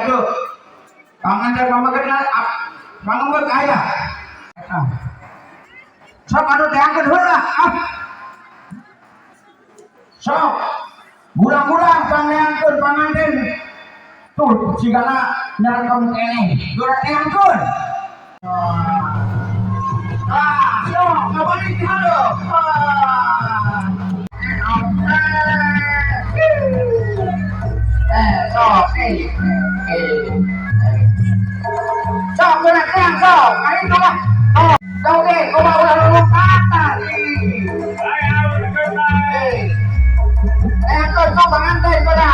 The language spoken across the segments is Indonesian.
itu pangantar pamakan pangamot kaya sok anu teh angkeun heula sok gurang-gurang pangeangkeun panganten tuh sigana nyarekom keneh gurang angkeun sok kabalik di handap sok gurang keang sok ayo coba sok deh coba ulah lompatan angkeun sok panganten pada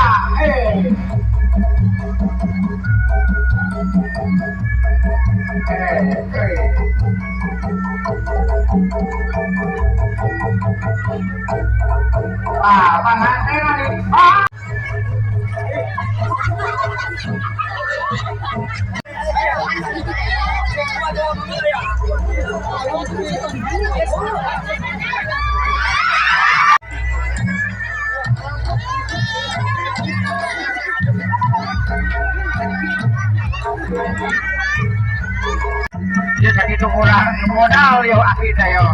panganten ani dia sakitu kurang modal yo akhirnya yo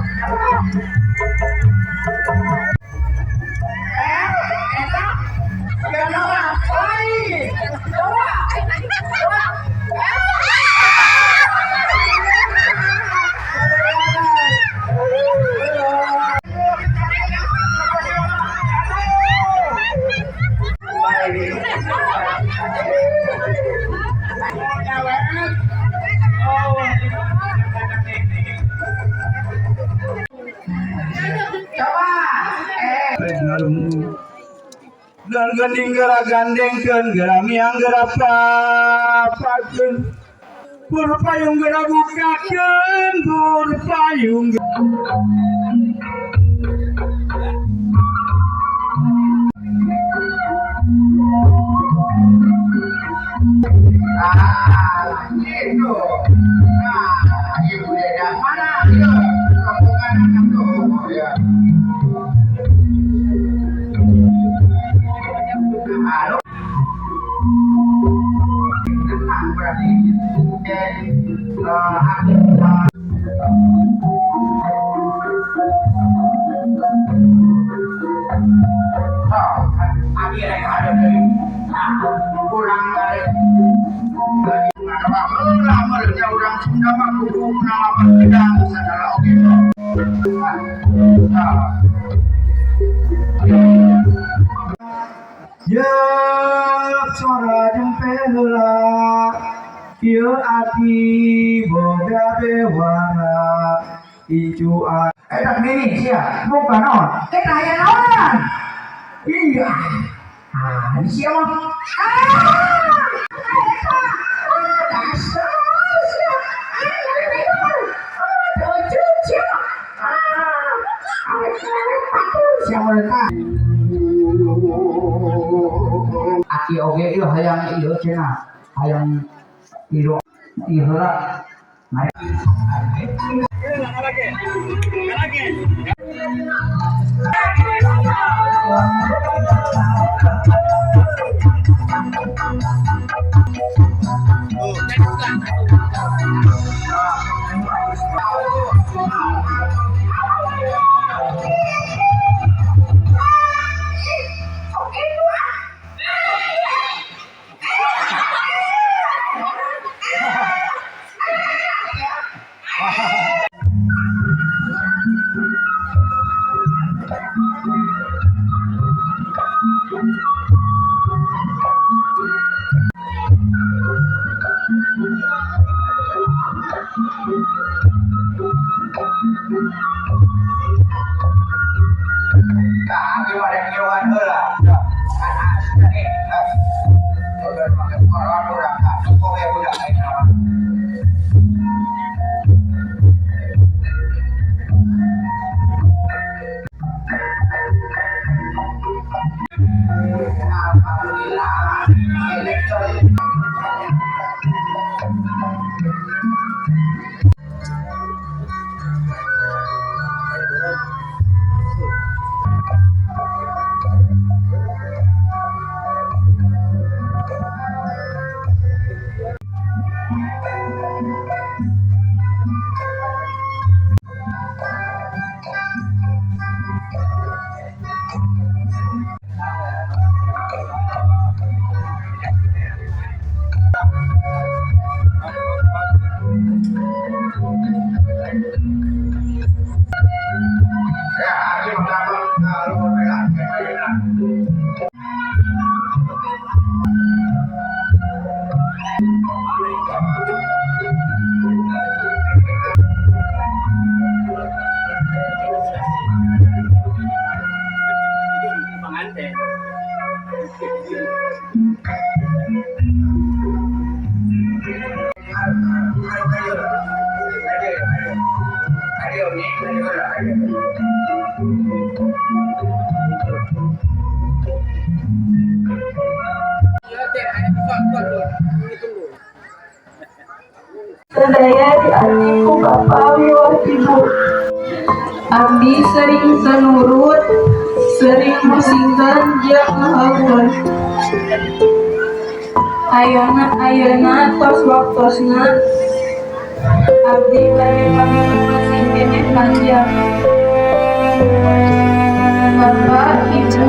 dan gandeng gara gandengkeun gara miang gara papakeun bur payung gara bukakeun bur payung itu ibu deda mana ieu rombongan anak tuh ya halo tenang berarti akhirnya ada dari kurang dari lama dia orang Sunda mah kudu nama pedang sadara oge ya suara jempe heula ieu ati boga bewara ijuan eta gini sia boga naon eta aya naon iya di sia mah aki oge ieu hayang ieu cenah hayang ieu heula mari Sadaya di hatiku Bapa wiwah Ibu. Abdi sering sanurut, sering musingkan jeung ngahaur. Ayeuna tos waktosna abdi bade pamilumasih keneh panjang. Bapak, Ibu,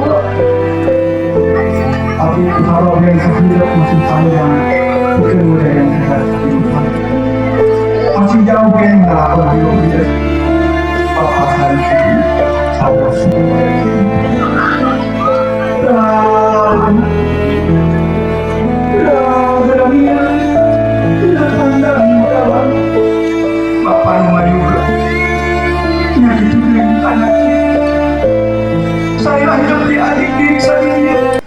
Tapi kalau yang hidup masih panjang, bukan mudah yang kita lakukan. Masih jauh yang melakukan hidup Bapak hari ini sabar semua. Bapak yang juga penyakit itu yang anaknya. Saya hidup di adik saya.